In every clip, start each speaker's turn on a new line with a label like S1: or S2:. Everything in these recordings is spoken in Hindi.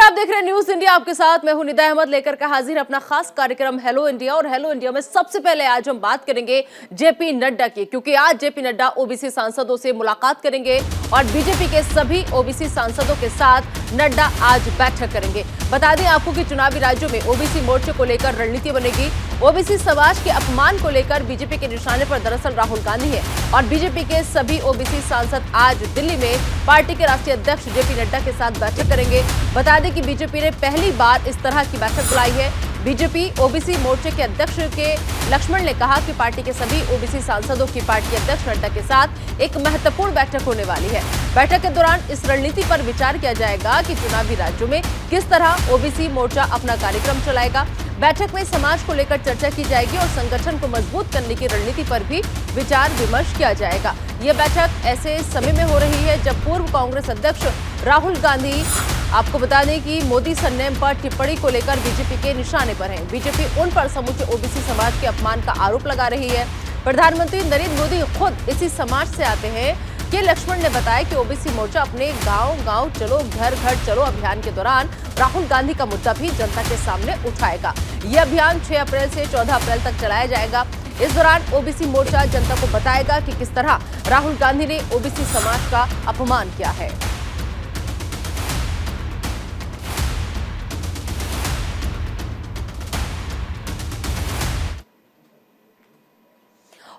S1: आप देख रहे हैं न्यूज इंडिया। आपके साथ मैं हूं निदा अहमद, लेकर के हाजिर अपना खास कार्यक्रम हेलो इंडिया। और हेलो इंडिया में सबसे पहले आज हम बात करेंगे जेपी नड्डा की, क्योंकि आज जेपी नड्डा ओबीसी सांसदों से मुलाकात करेंगे और बीजेपी के सभी ओबीसी सांसदों के साथ नड्डा आज बैठक करेंगे। बता दें आपको कि चुनावी राज्यों में ओबीसी मोर्चे को लेकर रणनीति बनेगी। ओबीसी समाज के अपमान को लेकर बीजेपी के निशाने पर दरअसल राहुल गांधी है और बीजेपी के सभी ओबीसी सांसद आज दिल्ली में पार्टी के राष्ट्रीय अध्यक्ष जेपी नड्डा के साथ बैठक करेंगे। बता दें कि बीजेपी ने पहली बार इस तरह की बैठक बुलाई है। बीजेपी ओबीसी मोर्चे के अध्यक्ष के लक्ष्मण ने कहा कि पार्टी के सभी ओबीसी सांसदों की पार्टी अध्यक्ष नड्डा के साथ एक महत्वपूर्ण बैठक होने वाली है। बैठक के दौरान इस रणनीति पर विचार किया जाएगा कि चुनावी राज्यों में किस तरह ओबीसी मोर्चा अपना कार्यक्रम चलाएगा। बैठक में समाज को लेकर चर्चा की जाएगी और संगठन को मजबूत करने की रणनीति पर भी विचार विमर्श किया जाएगा। यह बैठक ऐसे समय में हो रही है जब पूर्व कांग्रेस अध्यक्ष राहुल गांधी, आपको बता दें कि मोदी सरनेम पर टिप्पणी को लेकर बीजेपी के निशाने पर हैं। बीजेपी उन पर समूचे ओबीसी समाज के अपमान का आरोप लगा रही है। प्रधानमंत्री नरेंद्र मोदी खुद इसी समाज से आते हैं। के लक्ष्मण ने बताया कि ओबीसी मोर्चा अपने गांव-गांव चलो, घर-घर चलो अभियान के दौरान राहुल गांधी का मुद्दा भी जनता के सामने उठाएगा। यह अभियान 6 अप्रैल से 14 अप्रैल तक चलाया जाएगा। इस दौरान ओबीसी मोर्चा जनता को बताएगा कि किस तरह राहुल गांधी ने ओबीसी समाज का अपमान किया है।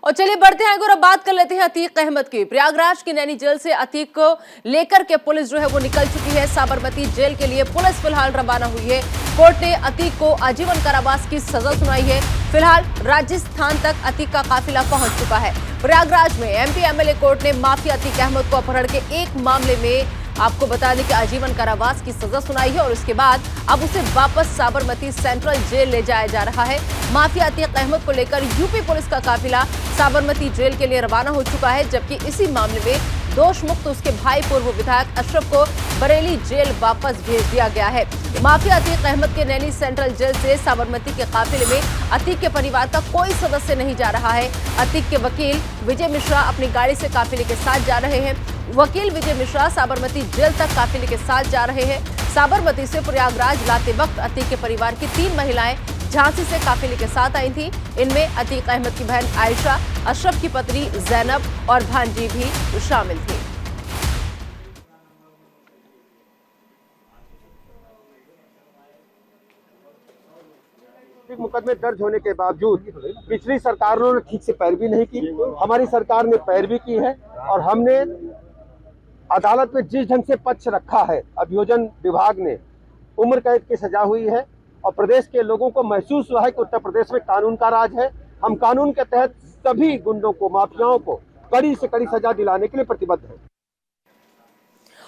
S1: और चलिए बढ़ते हैं और अब बात कर लेते हैं अतीक अहमद की। प्रयागराज की नैनी जेल से अतीक को लेकर के पुलिस जो है वो निकल चुकी है। साबरमती जेल के लिए पुलिस फिलहाल रवाना हुई है। कोर्ट ने अतीक को आजीवन कारावास की सजा सुनाई है। फिलहाल राजस्थान तक अतीक का काफिला पहुंच चुका है। प्रयागराज में एमपी एमएलए कोर्ट ने माफिया अतीक अहमद को अपहरण के एक मामले में आपको बता दें कि आजीवन कारावास की सजा सुनाई है और उसके बाद अब उसे वापस साबरमती सेंट्रल जेल ले जाया जा रहा है। माफिया अतीक अहमद को लेकर यूपी पुलिस का काफिला साबरमती जेल के लिए रवाना हो चुका है, जबकि इसी मामले में दोष मुक्त उसके भाई पूर्व विधायक अशरफ को बरेली जेल वापस भेज दिया गया है। माफिया अतीक अहमद के नैनी सेंट्रल जेल से साबरमती के काफिले में अतीक के परिवार का कोई सदस्य नहीं जा रहा है। अतीक के वकील विजय मिश्रा अपनी गाड़ी से काफिले के साथ जा रहे हैं। वकील विजय मिश्रा साबरमती जेल तक काफिले के साथ जा रहे हैं। साबरमती से प्रयागराज लाते वक्त अतीक के परिवार की 3 महिलाएं झांसी से काफिले के साथ आई थी। इनमें अतीक अहमद की बहन आयशा, अशरफ की पत्नी जैनब और भांजी भी शामिल थी।
S2: मुकदमे दर्ज होने के बावजूद पिछली सरकारों ने ठीक से पैरवी नहीं की। हमारी सरकार ने पैरवी की है और हमने अदालत में जिस ढंग से पक्ष रखा है, अभियोजन विभाग ने उम्र कैद की सजा हुई है और प्रदेश के लोगों को महसूस हुआ है कि उत्तर प्रदेश में कानून का राज है। हम कानून के तहत सभी गुंडों को, माफियाओं को कड़ी से कड़ी सजा दिलाने के लिए प्रतिबद्ध हैं।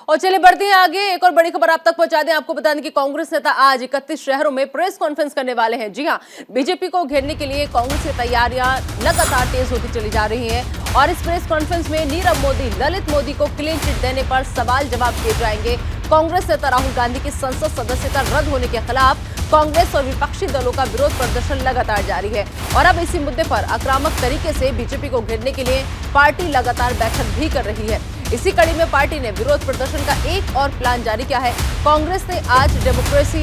S1: और चलिए बढ़ते हैं आगे। एक और बड़ी खबर आप तक पहुंचा दें। आपको बता दें कि कांग्रेस नेता आज 31 शहरों में प्रेस कॉन्फ्रेंस करने वाले हैं। जी हां, बीजेपी को घेरने के लिए कांग्रेस की तैयारियां लगातार तेज होती चली जा रही हैं और इस प्रेस कॉन्फ्रेंस में नीरव मोदी, ललित मोदी को क्लीन चिट देने पर सवाल जवाब किए जाएंगे। कांग्रेस नेता राहुल गांधी की संसद सदस्यता रद्द होने के खिलाफ कांग्रेस और विपक्षी दलों का विरोध प्रदर्शन लगातार जारी है और अब इसी मुद्दे पर आक्रामक तरीके से बीजेपी को घेरने के लिए पार्टी लगातार बैठक भी कर रही है। इसी कड़ी में पार्टी ने विरोध प्रदर्शन का एक और प्लान जारी किया है। कांग्रेस ने आज डेमोक्रेसी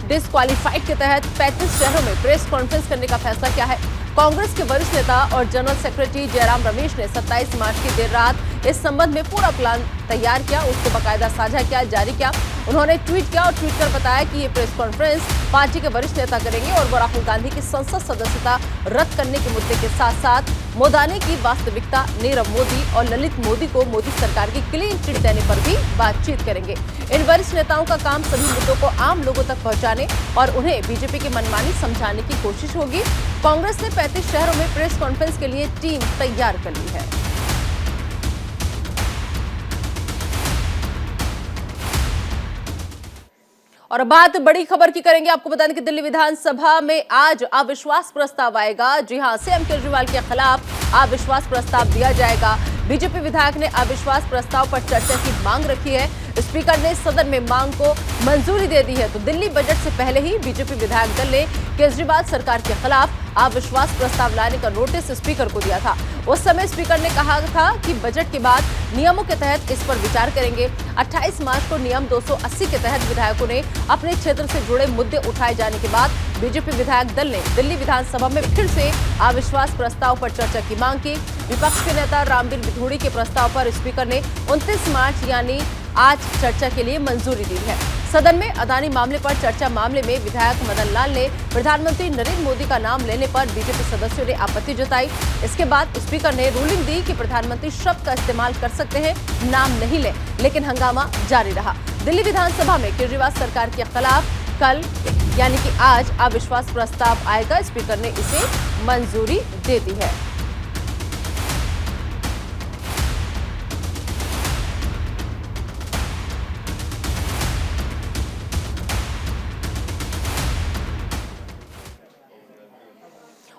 S1: डिस्क्वालीफाइड के तहत 35 शहरों में प्रेस कॉन्फ्रेंस करने का फैसला किया है। कांग्रेस के वरिष्ठ नेता और जनरल सेक्रेटरी जयराम रमेश ने 27 मार्च की देर रात इस संबंध में पूरा प्लान तैयार किया, उसको बाकायदा साझा किया, जारी किया। उन्होंने ट्वीट किया और ट्वीट कर बताया कि ये प्रेस कॉन्फ्रेंस पार्टी के वरिष्ठ नेता करेंगे और वो राहुल गांधी की संसद सदस्यता रद्द करने के मुद्दे के साथ साथ मोदाने की वास्तविकता, नीरव मोदी और ललित मोदी को मोदी सरकार की क्लीन चिट देने पर भी बातचीत करेंगे। इन वरिष्ठ नेताओं का काम सभी मुद्दों को आम लोगों तक पहुंचाने और उन्हें बीजेपी की मनमानी समझाने की कोशिश होगी। कांग्रेस ने 35 शहरों में प्रेस कॉन्फ्रेंस के लिए टीम तैयार कर ली है। और बात बड़ी खबर की करेंगे। आपको बता दें कि दिल्ली विधानसभा में आज अविश्वास प्रस्ताव आएगा। जी हां, सीएम केजरीवाल के खिलाफ अविश्वास प्रस्ताव दिया जाएगा। बीजेपी विधायक ने अविश्वास प्रस्ताव पर चर्चा की मांग रखी है। स्पीकर ने सदन में मांग को मंजूरी दे दी है। तो दिल्ली बजट से पहले ही बीजेपी विधायक दल ने केजरीवाल सरकार के खिलाफ अविश्वास प्रस्ताव लाने का नोटिस स्पीकर को दिया था। उस समय स्पीकर ने कहा था कि बजट के बाद नियमों के तहत इस पर विचार करेंगे। 28 मार्च को नियम 280 के तहत विधायकों ने अपने क्षेत्र से जुड़े मुद्दे उठाए जाने के बाद बीजेपी विधायक दल ने दिल्ली विधानसभा में फिर से अविश्वास प्रस्ताव पर चर्चा की मांग की। विपक्ष के नेता रामबीर बिधूड़ी के प्रस्ताव पर स्पीकर ने 29 मार्च यानी आज चर्चा के लिए मंजूरी दी है। सदन में अदानी मामले पर चर्चा मामले में विधायक मदन लाल ने प्रधानमंत्री नरेंद्र मोदी का नाम लेने पर बीजेपी सदस्यों ने आपत्ति जताई। इसके बाद स्पीकर ने रूलिंग दी कि प्रधानमंत्री शब्द का इस्तेमाल कर सकते हैं, नाम नहीं ले, लेकिन हंगामा जारी रहा। दिल्ली विधानसभा में केजरीवाल सरकार के खिलाफ कल यानी कि आज अविश्वास प्रस्ताव आएगा। स्पीकर ने इसे मंजूरी दे दी है।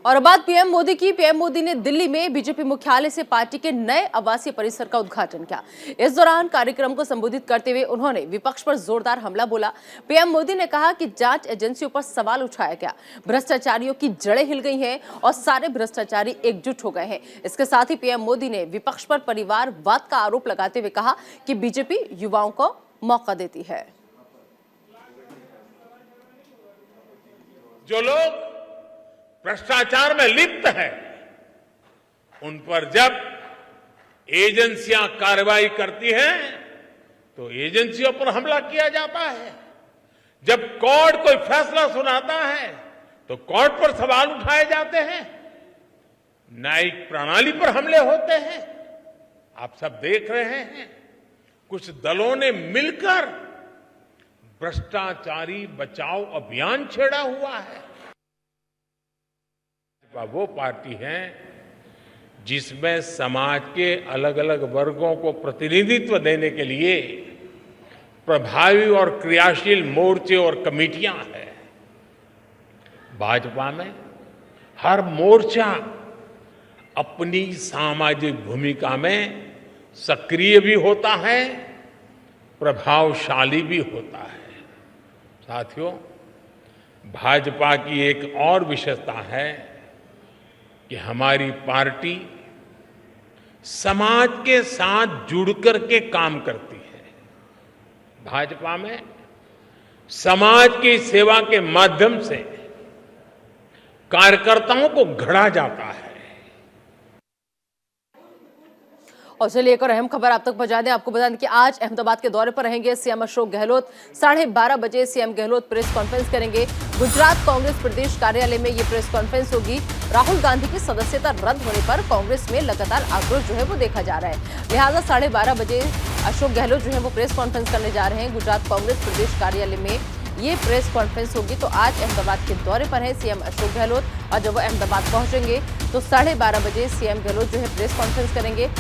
S1: और बात पीएम मोदी की। पीएम मोदी ने दिल्ली में बीजेपी मुख्यालय से पार्टी के नए आवासीय परिसर का उद्घाटन किया। इस दौरान कार्यक्रम को संबोधित करते हुए उन्होंने विपक्ष पर जोरदार हमला बोला। पीएम मोदी ने कहा कि जांच एजेंसियों पर सवाल उठाया गया, भ्रष्टाचारियों की जड़ें हिल गई हैं और सारे भ्रष्टाचारी एकजुट हो गए हैं। इसके साथ ही पीएम मोदी ने विपक्ष पर परिवारवाद का आरोप लगाते हुए कहा कि बीजेपी युवाओं को मौका देती है।
S3: जो लोग भ्रष्टाचार में लिप्त है, उन पर जब एजेंसियां कार्रवाई करती हैं तो एजेंसियों पर हमला किया जाता है। जब कोर्ट कोई फैसला सुनाता है तो कोर्ट पर सवाल उठाए जाते हैं, न्यायिक प्रणाली पर हमले होते हैं। आप सब देख रहे हैं, कुछ दलों ने मिलकर भ्रष्टाचारी बचाओ अभियान छेड़ा हुआ है। वो पार्टी है जिसमें समाज के अलग अलग वर्गों को प्रतिनिधित्व देने के लिए प्रभावी और क्रियाशील मोर्चे और कमेटियां हैं। भाजपा में हर मोर्चा अपनी सामाजिक भूमिका में सक्रिय भी होता है, प्रभावशाली भी होता है। साथियों, भाजपा की एक और विशेषता है कि हमारी पार्टी समाज के साथ जुड़कर के काम करती है। भाजपा में समाज की सेवा के माध्यम से कार्यकर्ताओं को गढ़ा जाता है।
S1: और चलिए एक और अहम खबर आप तक पहुंचा दें। आपको बता दें कि आज अहमदाबाद के दौरे पर रहेंगे सीएम अशोक गहलोत। 12:30 बजे सीएम गहलोत प्रेस कॉन्फ्रेंस करेंगे। गुजरात कांग्रेस प्रदेश कार्यालय में ये प्रेस कॉन्फ्रेंस होगी। राहुल गांधी की सदस्यता रद्द होने पर कांग्रेस में लगातार आक्रोश जो है वो देखा जा रहा है। लिहाजा 12:30 बजे अशोक गहलोत जो है वो प्रेस कॉन्फ्रेंस करने जा रहे हैं। गुजरात कांग्रेस प्रदेश कार्यालय में ये प्रेस कॉन्फ्रेंस होगी। तो आज अहमदाबाद के दौरे पर है सीएम अशोक गहलोत और जब वो अहमदाबाद पहुंचेंगे तो 12:30 बजे सीएम गहलोत जो है प्रेस कॉन्फ्रेंस करेंगे।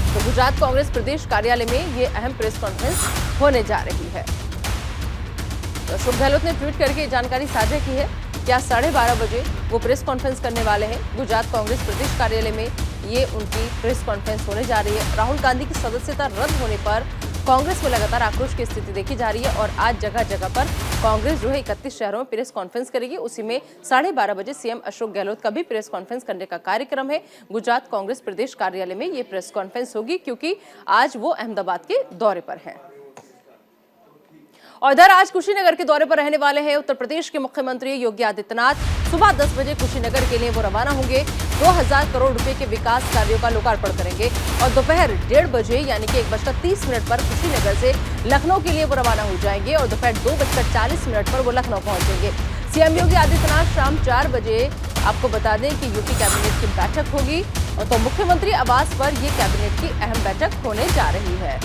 S1: तो गुजरात कांग्रेस प्रदेश कार्यालय में ये अहम प्रेस कॉन्फ्रेंस होने जा रही है। तो अशोक गहलोत ने ट्वीट करके जानकारी साझा की है कि आज 12:30 बजे वो प्रेस कॉन्फ्रेंस करने वाले हैं। गुजरात कांग्रेस प्रदेश कार्यालय में ये उनकी प्रेस कॉन्फ्रेंस होने जा रही है। राहुल गांधी की सदस्यता रद्द होने पर कांग्रेस में लगातार आक्रोश की स्थिति देखी जा रही है और आज जगह जगह पर कांग्रेस जो है 31 शहरों में प्रेस कॉन्फ्रेंस करेगी। उसी में 12:30 बजे सीएम अशोक गहलोत का भी प्रेस कॉन्फ्रेंस करने का कार्यक्रम है। गुजरात कांग्रेस प्रदेश कार्यालय में ये प्रेस कॉन्फ्रेंस होगी क्योंकि आज वो अहमदाबाद के दौरे पर है। और इधर आज कुशीनगर के दौरे पर रहने वाले हैं उत्तर प्रदेश के मुख्यमंत्री योगी आदित्यनाथ। सुबह 10 बजे कुशीनगर के लिए वो रवाना होंगे। 2000 करोड़ रुपए के विकास कार्यों का लोकार्पण करेंगे और दोपहर 1:30 बजे यानी कि 1:30 पर कुशीनगर से लखनऊ के लिए वो रवाना हो जाएंगे और दोपहर 2:40 पर वो लखनऊ पहुंचेंगे। सीएम योगी आदित्यनाथ शाम 4 बजे आपको बता दें कि यूपी कैबिनेट की बैठक होगी और तो मुख्यमंत्री आवास पर ये कैबिनेट की अहम बैठक होने जा रही है।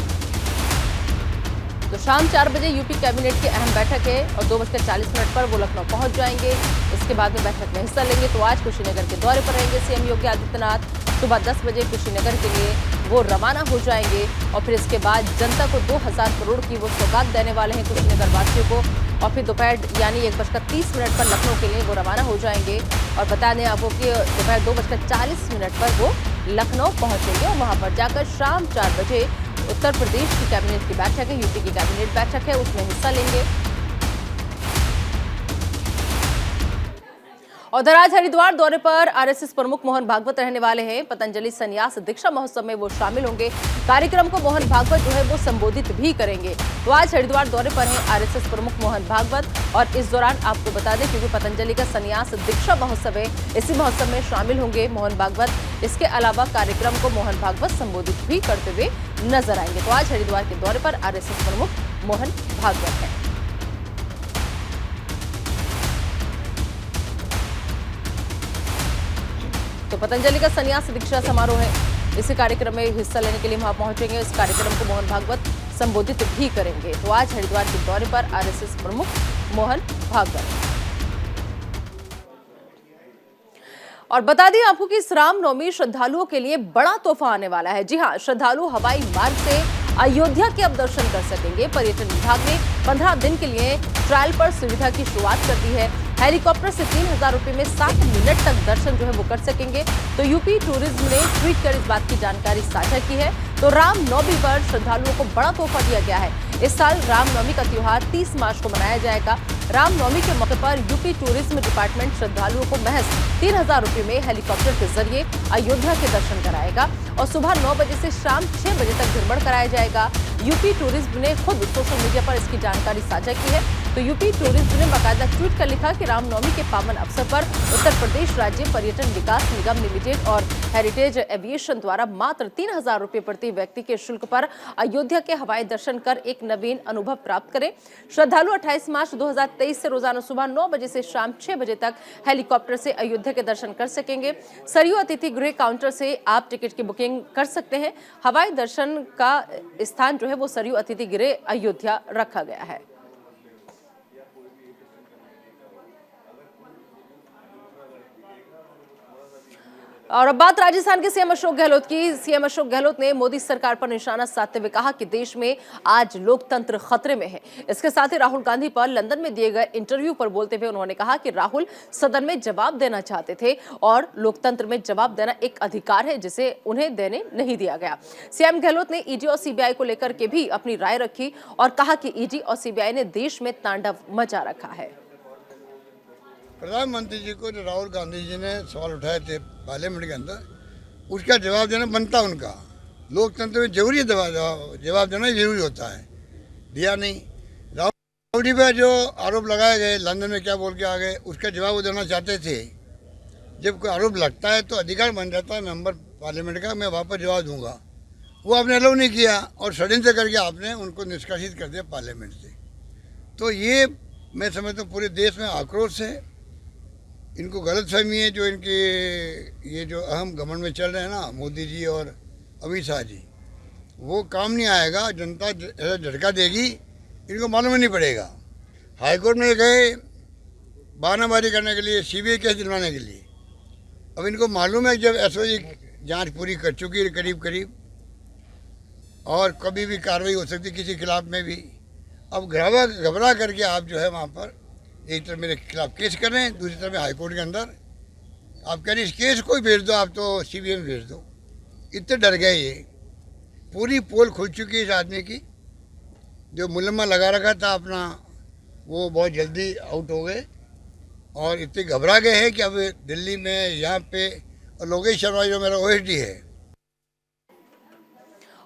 S1: तो शाम 4 बजे यूपी कैबिनेट की अहम बैठक है और 2:40 पर वो लखनऊ पहुंच जाएंगे। इसके बाद में बैठक में हिस्सा लेंगे। तो आज कुशीनगर के दौरे पर रहेंगे सीएम योगी आदित्यनाथ। सुबह 10 बजे कुशीनगर के लिए वो रवाना हो जाएंगे और फिर इसके बाद जनता को 2000 करोड़ की वो सौगात देने वाले हैं कुशीनगर वासियों को। और फिर दोपहर यानी 1:30 पर लखनऊ के लिए वो रवाना हो जाएंगे और बता दें आपको कि दोपहर 2:40 पर वो लखनऊ पहुंचेंगे और वहां पर जाकर शाम 4 बजे उत्तर प्रदेश की कैबिनेट की बैठक है, यूपी की कैबिनेट बैठक है, उसमें हिस्सा लेंगे। उधर आज हरिद्वार दौरे पर आरएसएस प्रमुख मोहन भागवत रहने वाले हैं। पतंजलि संन्यास दीक्षा महोत्सव में वो शामिल होंगे। कार्यक्रम को मोहन भागवत जो है वो संबोधित भी करेंगे। तो आज हरिद्वार दौरे पर हैं आरएसएस प्रमुख मोहन भागवत और इस दौरान आपको बता दें क्योंकि पतंजलि का संन्यास दीक्षा महोत्सव है, इसी महोत्सव में शामिल होंगे मोहन भागवत। इसके अलावा कार्यक्रम को मोहन भागवत संबोधित भी करते हुए नजर आएंगे। तो आज हरिद्वार के दौरे पर आरएसएस प्रमुख मोहन भागवत है। तो पतंजलि का संन्यास दीक्षा समारोह है, इसी कार्यक्रम में हिस्सा लेने के लिए वहां पहुंचेंगे। इस कार्यक्रम को मोहन भागवत संबोधित भी करेंगे। तो आज हरिद्वार के दौरे पर आरएसएस प्रमुख मोहन भागवत। और बता दें आपको कि इस रामनवमी श्रद्धालुओं के लिए बड़ा तोहफा आने वाला है। जी हां, श्रद्धालु हवाई मार्ग से अयोध्या के अब दर्शन कर सकेंगे। पर्यटन विभाग ने 15 दिन के लिए ट्रायल पर सुविधा की शुरुआत कर दी है। हेलीकॉप्टर से 3000 रुपए में 7 मिनट तक दर्शन जो है वो कर सकेंगे। तो यूपी टूरिज्म ने ट्वीट कर इस बात की जानकारी साझा की है। तो रामनवमी पर श्रद्धालुओं को बड़ा तोहफा दिया गया है। इस साल रामनवमी का त्योहार 30 मार्च को मनाया जाएगा। रामनवमी के मौके पर यूपी टूरिज्म डिपार्टमेंट श्रद्धालुओं को महज 3000 रुपए में हेलीकॉप्टर के जरिए अयोध्या के दर्शन कराएगा और सुबह 9 बजे से शाम 6 बजे तक भ्रमण कराया जाएगा। यूपी टूरिज्म ने खुद सोशल मीडिया पर इसकी जानकारी साझा की है। तो यूपी टूरिज्म ने बाकायदा ट्वीट कर लिखा कि रामनवमी के पावन अवसर पर उत्तर प्रदेश राज्य पर्यटन विकास निगम लिमिटेड और हेरिटेज एविएशन द्वारा मात्र 3000 रुपए प्रति व्यक्ति के शुल्क पर अयोध्या के हवाई दर्शन कर एक नवीन अनुभव प्राप्त करें। श्रद्धालु 28 मार्च 2023 से रोजाना सुबह 9 बजे से शाम 6 बजे तक हेलीकॉप्टर से अयोध्या के दर्शन कर सकेंगे। सरयू अतिथि गृह काउंटर से आप टिकट की बुकिंग कर सकते हैं। हवाई दर्शन का स्थान जो है वो सरयू अतिथि गृह अयोध्या रखा गया है। और अब बात राजस्थान के सीएम अशोक गहलोत की। सीएम अशोक गहलोत ने मोदी सरकार पर निशाना साधते हुए कहा कि देश में आज लोकतंत्र खतरे में है। इसके साथ ही राहुल गांधी पर लंदन में दिए गए इंटरव्यू पर बोलते हुए उन्होंने कहा कि राहुल सदन में जवाब देना चाहते थे और लोकतंत्र में जवाब देना एक अधिकार है जिसे उन्हें देने नहीं दिया गया। सीएम गहलोत ने ईडी और सीबीआई को लेकर के भी अपनी राय रखी और कहा कि ईडी और सीबीआई ने देश में तांडव मचा रखा है।
S4: प्रधानमंत्री जी को जो राहुल गांधी जी ने सवाल उठाए थे पार्लियामेंट के अंदर, उसका जवाब देना बनता उनका। लोकतंत्र में जरूरी जवाब देना जरूरी होता है, दिया नहीं। राहुल जी पर जो आरोप लगाए गए, लंदन में क्या बोल के आ गए, उसका जवाब वो देना चाहते थे। जब कोई आरोप लगता है तो अधिकार बन जाता है मेंबर पार्लियामेंट का, मैं वहाँ पर जवाब दूंगा। वो आपने अलाउ नहीं किया और षड्यंत्र करके आपने उनको निष्कासित कर दिया पार्लियामेंट से। तो ये मैं समझता हूँ पूरे देश में आक्रोश है। इनको गलतफहमी है जो इनके ये जो अहम घमंड में चल रहे हैं ना मोदी जी और अमित शाह जी, वो काम नहीं आएगा। जनता ऐसा झटका देगी, इनको मालूम ही नहीं पड़ेगा। हाईकोर्ट में गए बहानाबाजी करने के लिए, सीबीआई केस दिलवाने के लिए। अब इनको मालूम है जब एसओजी जांच पूरी कर चुकी है करीब करीब, और कभी भी कार्रवाई हो सकती किसी खिलाफ में भी। अब घबरा करके आप जो है वहाँ पर एक तरफ मेरे खिलाफ केस कर रहे हैं, दूसरी तरफ हाईकोर्ट के अंदर आप कह रहे इस केस को ही भेज दो, आप तो सीबीआई में भेज दो। इतने डर गए ये। पूरी पोल खुल चुकी है इस आदमी की। जो मुलम्मा लगा रखा था अपना, वो बहुत जल्दी आउट हो गए और इतने घबरा गए हैं कि अब दिल्ली में यहाँ पे लोकेश शर्मा जो मेरा ओएसडी है।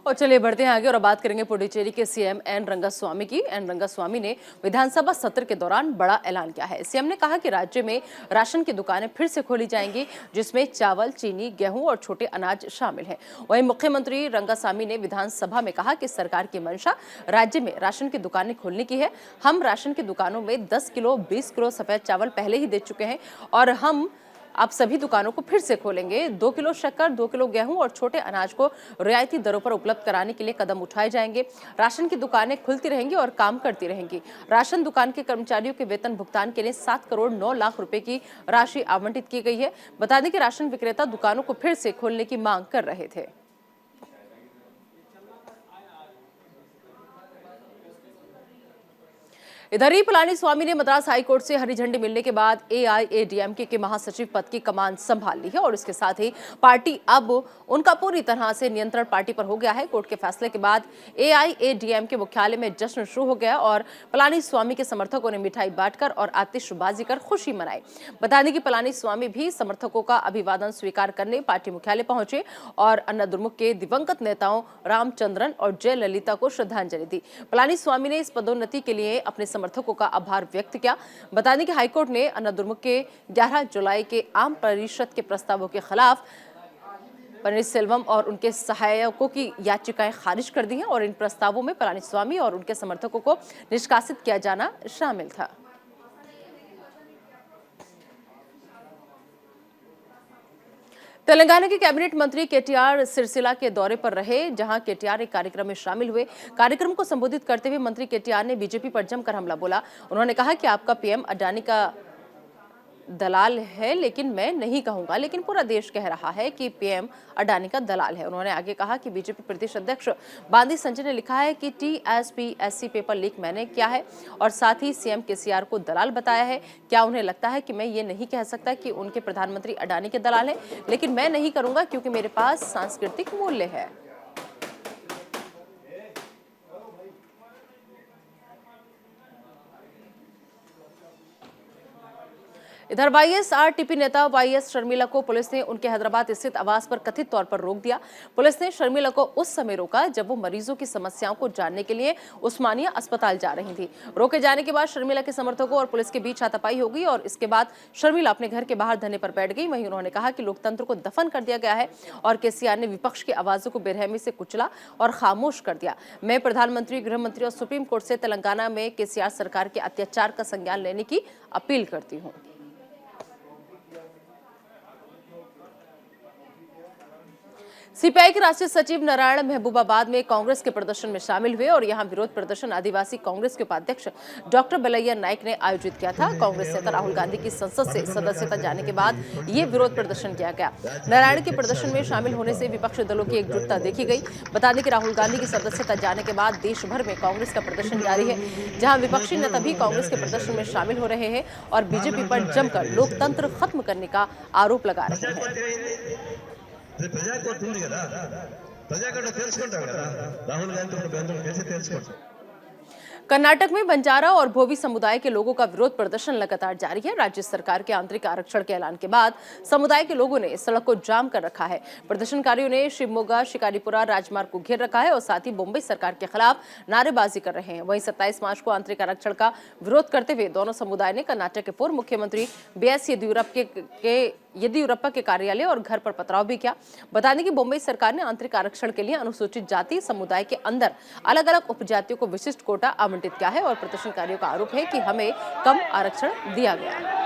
S1: और चलिए बढ़ते हैं आगे और बात करेंगे पुडुचेरी के सीएम एन रंगास्वामी की। एन रंगास्वामी ने विधानसभा सत्र के दौरान बड़ा ऐलान किया है। सीएम ने कहा कि राज्य में राशन की दुकानें फिर से खोली जाएंगी, जिसमें चावल, चीनी, गेहूं और छोटे अनाज शामिल हैं। वहीं मुख्यमंत्री रंगास्वामी ने विधानसभा में कहा कि सरकार की मंशा राज्य में राशन की दुकानें खोलने की है। हम राशन की दुकानों में 10 किलो 20 किलो सफेद चावल पहले ही दे चुके हैं और हम आप सभी दुकानों को फिर से खोलेंगे। 2 किलो शक्कर, 2 किलो गेहूं और छोटे अनाज को रियायती दरों पर उपलब्ध कराने के लिए कदम उठाए जाएंगे। राशन की दुकानें खुलती रहेंगी और काम करती रहेंगी। राशन दुकान के कर्मचारियों के वेतन भुगतान के लिए 7 करोड़ 9 लाख रुपए की राशि आवंटित की गई है। बता दें कि राशन विक्रेता दुकानों को फिर से खोलने की मांग कर रहे थे। इधर ही पलानीस्वामी ने मद्रास हाईकोर्ट से हरी झंडी मिलने के बाद एआईएडीएमके के महासचिव पद की कमान संभाल ली है और इसके साथ ही पार्टी अब उनका पूरी तरह से नियंत्रण पार्टी पर हो गया है। कोर्ट के फैसले के बाद एआईएडीएमके मुख्यालय में जश्न शुरू हो गया और पलानीस्वामी के समर्थकों ने मिठाई बांटकर और आतिशबाजी कर खुशी मनाई। बता दें कि पलानीस्वामी भी समर्थकों का अभिवादन स्वीकार करने पार्टी मुख्यालय पहुंचे और अन्नादुर्मुख के दिवंगत नेताओं रामचंद्रन और जयललिता को श्रद्धांजलि दी। पलानीस्वामी ने इस पदोन्नति के लिए अपने समर्थकों का आभार व्यक्त किया। बता दें कि हाईकोर्ट ने अन्नादुर्मुख के 11 जुलाई के आम परिषद के प्रस्तावों के खिलाफ पनीरसेल्वम और उनके सहायकों की याचिकाएं खारिज कर दी हैं और इन प्रस्तावों में पलानीस्वामी और उनके समर्थकों को निष्कासित किया जाना शामिल था। तेलंगाना के कैबिनेट मंत्री केटीआर सिरसिला के दौरे पर रहे, जहां केटीआर एक कार्यक्रम में शामिल हुए। कार्यक्रम को संबोधित करते हुए मंत्री केटीआर ने बीजेपी पर जमकर हमला बोला। उन्होंने कहा कि आपका पीएम अडानी का दलाल है, लेकिन मैं नहीं कहूंगा, लेकिन पूरा देश कह रहा है कि पीएम अडानी का दलाल है। उन्होंने आगे कहा कि बीजेपी प्रदेश अध्यक्ष बांदी संजय ने लिखा है कि टीएसपीएससी पेपर लीक मैंने किया है और साथ ही सीएम केसीआर को दलाल बताया है। क्या उन्हें लगता है कि मैं ये नहीं कह सकता कि उनके प्रधानमंत्री अडानी के दलाल हैं? लेकिन मैं नहीं करूंगा क्योंकि मेरे पास सांस्कृतिक मूल्य है। इधर वाईएसआरटीपी नेता वाईएस शर्मिला को पुलिस ने उनके हैदराबाद स्थित आवास पर कथित तौर पर रोक दिया। पुलिस ने शर्मिला को उस समय रोका जब वो मरीजों की समस्याओं को जानने के लिए उस्मानिया अस्पताल जा रही थी। रोके जाने के बाद शर्मिला के समर्थकों और पुलिस के बीच हाथापाई हो गई और इसके बाद शर्मिला अपने घर के बाहर धरने पर बैठ गई। वहीं उन्होंने कहा कि लोकतंत्र को दफन कर दिया गया है और केसीआर ने विपक्ष की आवाजों को बेरहमी से कुचला और खामोश कर दिया। मैं प्रधानमंत्री, गृह मंत्री और सुप्रीम कोर्ट से तेलंगाना में केसीआर सरकार के अत्याचार का संज्ञान लेने की अपील करती हूँ। सीपीआई के राष्ट्रीय सचिव नारायण महबूबाबाद में कांग्रेस के प्रदर्शन में शामिल हुए और यहां विरोध प्रदर्शन आदिवासी कांग्रेस के उपाध्यक्ष डॉक्टर बलैया नाइक ने आयोजित किया था। कांग्रेस नेता राहुल गांधी की संसद से सदस्यता जाने के बाद ये विरोध प्रदर्शन किया गया। नारायण के प्रदर्शन में शामिल होने से विपक्षी दलों की एकजुटता देखी गई। बता दें कि राहुल गांधी की सदस्यता जाने के बाद देश भर में कांग्रेस का प्रदर्शन जारी है, जहां विपक्षी नेता भी कांग्रेस के प्रदर्शन में शामिल हो रहे हैं और बीजेपी पर जमकर लोकतंत्र खत्म करने का आरोप लगा रहे हैं।
S5: ప్రజాకోర్టు ఉంది కదా, ప్రజాకోర్టు తెలుసుకుంటాం కదా, రాహుల్ గాంధీ कैसे తెలుసుకుంటాం।
S1: कर्नाटक में बंजारा और भोवी समुदाय के लोगों का विरोध प्रदर्शन लगातार जारी है। राज्य सरकार के आंतरिक आरक्षण के ऐलान के बाद समुदाय के लोगों ने सड़क को जाम कर रखा है। प्रदर्शनकारियों ने शिवमोगा शिकारीपुरा राजमार्ग को घेर रखा है और साथ ही मुंबई सरकार के खिलाफ नारेबाजी कर रहे हैं। वहीं 27 मार्च को आंतरिक आरक्षण का विरोध करते हुए दोनों समुदाय ने कर्नाटक के पूर्व मुख्यमंत्री बीएस येदियुरप्पा के कार्यालय और घर पर पथराव भी किया। बता दें कि मुंबई सरकार ने आंतरिक आरक्षण के लिए अनुसूचित जाति समुदाय के अंदर अलग अलग उपजातियों को विशिष्ट कोटा आवंटित किया है और प्रदर्शनकारियों का आरोप है कि हमें कम आरक्षण दिया गया।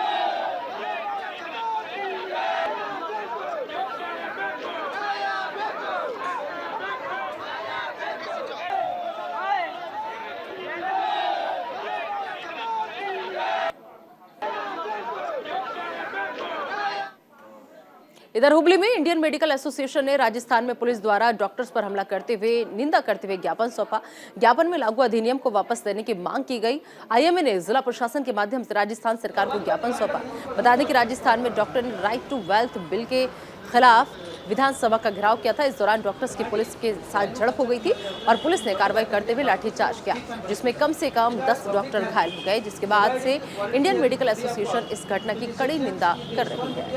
S1: इधर हुबली में इंडियन मेडिकल एसोसिएशन ने राजस्थान में पुलिस द्वारा डॉक्टर्स पर हमला करते हुए निंदा करते हुए ज्ञापन सौंपा। ज्ञापन में लागू अधिनियम को वापस लेने की मांग की गई। आईएमए ने जिला प्रशासन के माध्यम से राजस्थान सरकार को ज्ञापन सौंपा। बता दें कि राजस्थान में डॉक्टर ने राइट टू वेल्थ बिल के खिलाफ विधानसभा का घेराव किया था। इस दौरान डॉक्टर्स की पुलिस के साथ झड़प हो गई थी और पुलिस ने कार्रवाई करते हुए लाठीचार्ज किया, जिसमें कम से कम 10 डॉक्टर घायल हो गए, जिसके बाद से इंडियन मेडिकल एसोसिएशन इस घटना की कड़ी निंदा कर रही है।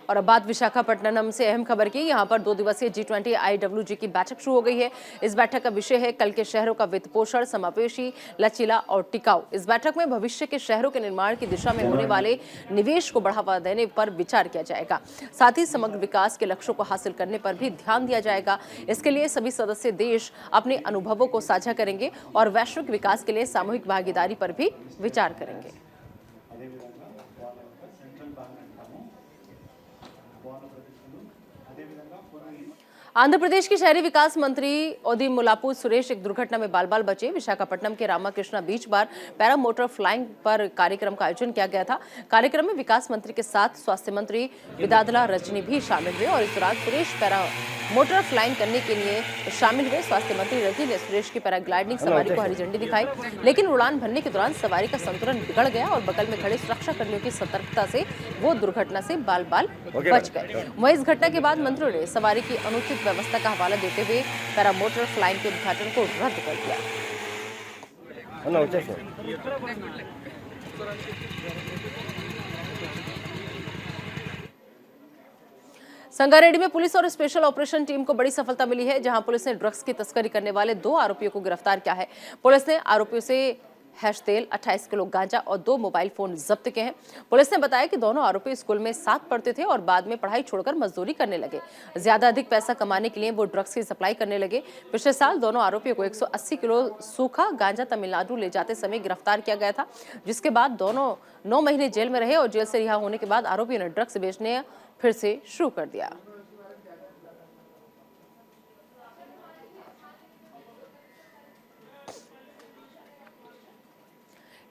S1: और अब बात विशाखापट्टनम से अहम खबर की। यहां पर 2 दिवसीय G20 IWG की बैठक शुरू हो गई है। इस बैठक का विषय है कल के शहरों का वित्त पोषण, समावेशी, लचीला और टिकाऊ। इस बैठक में भविष्य के शहरों के निर्माण की दिशा में होने वाले निवेश को बढ़ावा देने पर विचार किया जाएगा। साथ ही समग्र विकास के लक्ष्यों को हासिल करने पर भी ध्यान दिया जाएगा। इसके लिए सभी सदस्य देश अपने अनुभवों को साझा करेंगे और वैश्विक विकास के लिए सामूहिक भागीदारी पर भी विचार करेंगे। आंध्र प्रदेश के शहरी विकास मंत्री ओदिमुलापू सुरेश एक दुर्घटना में बाल बाल बचे। विशाखापट्टनम के रामाकृष्णा बीच पर पैरा मोटर फ्लाइंग पर कार्यक्रम का आयोजन किया गया था। कार्यक्रम में विकास मंत्री के साथ स्वास्थ्य मंत्री विदादला रजनी भी शामिल हुए और इस दौरान सुरेश पैरा मोटर फ्लाइंग करने के लिए शामिल हुए। स्वास्थ्य मंत्री रजनी ने सुरेश की पैराग्लाइडिंग सवारी को हरी झंडी दिखाई, लेकिन उड़ान भरने के दौरान सवारी का संतुलन बिगड़ गया और बगल में खड़े सुरक्षा कर्मियों की सतर्कता से वो दुर्घटना से बाल बाल बच गए। वहीं इस घटना के बाद मंत्रियों ने सवारी की अनुचित व्यवस्था का हवाला देते हुए पैरा मोटर फ्लाइंग के उद्घाटन को रद्द कर दिया। संगारेड्डी में पुलिस और स्पेशल ऑपरेशन टीम को बड़ी सफलता मिली है, जहां पुलिस ने ड्रग्स की तस्करी करने वाले 2 आरोपियों को गिरफ्तार किया है। पुलिस ने आरोपियों से हैश तेल, 28 किलो गांजा और 2 मोबाइल फोन जब्त किए हैं। पुलिस ने बताया कि दोनों आरोपी स्कूल में साथ पढ़ते थे और बाद में पढ़ाई छोड़कर मजदूरी करने लगे। ज्यादा अधिक पैसा कमाने के लिए वो ड्रग्स की सप्लाई करने लगे। पिछले साल दोनों आरोपियों को 180 किलो सूखा गांजा तमिलनाडु ले जाते समय गिरफ्तार किया गया था, जिसके बाद दोनों 9 महीने जेल में रहे और जेल से रिहा होने के बाद आरोपियों ने ड्रग्स बेचने फिर से शुरू कर दिया।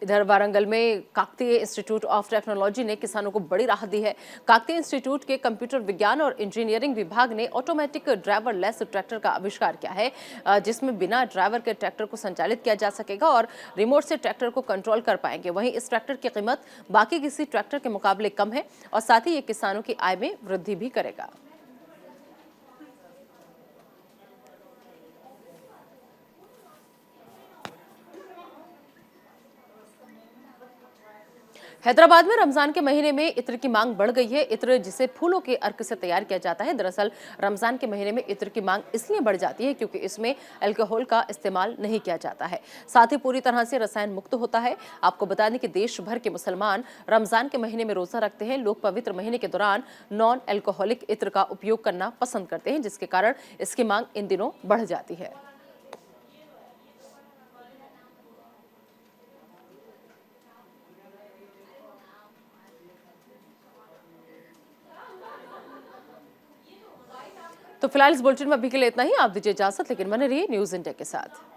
S1: इधर वारंगल में काकतीय इंस्टीट्यूट ऑफ टेक्नोलॉजी ने किसानों को बड़ी राहत दी है। काकतीय इंस्टीट्यूट के कंप्यूटर विज्ञान और इंजीनियरिंग विभाग ने ऑटोमेटिक ड्राइवर लेस ट्रैक्टर का आविष्कार किया है, जिसमें बिना ड्राइवर के ट्रैक्टर को संचालित किया जा सकेगा और रिमोट से ट्रैक्टर को कंट्रोल कर पाएंगे। वहीं इस ट्रैक्टर की कीमत बाकी किसी ट्रैक्टर के मुकाबले कम है और साथ ही ये किसानों की आय में वृद्धि भी करेगा। हैदराबाद में रमजान के महीने में इत्र की मांग बढ़ गई है। इत्र जिसे फूलों के अर्क से तैयार किया जाता है। दरअसल रमजान के महीने में इत्र की मांग इसलिए बढ़ जाती है क्योंकि इसमें अल्कोहल का इस्तेमाल नहीं किया जाता है, साथ ही पूरी तरह से रसायन मुक्त होता है। आपको बता दें कि देश भर के मुसलमान रमजान के महीने में रोजा रखते हैं। लोग पवित्र महीने के दौरान नॉन अल्कोहलिक इत्र का उपयोग करना पसंद करते हैं, जिसके कारण इसकी मांग इन दिनों बढ़ जाती है। तो फिलहाल इस बुलेटिन में अभी के लिए इतना ही। आप दीजिए इजाजत, लेकिन बने रहिए न्यूज़ इंडिया के साथ।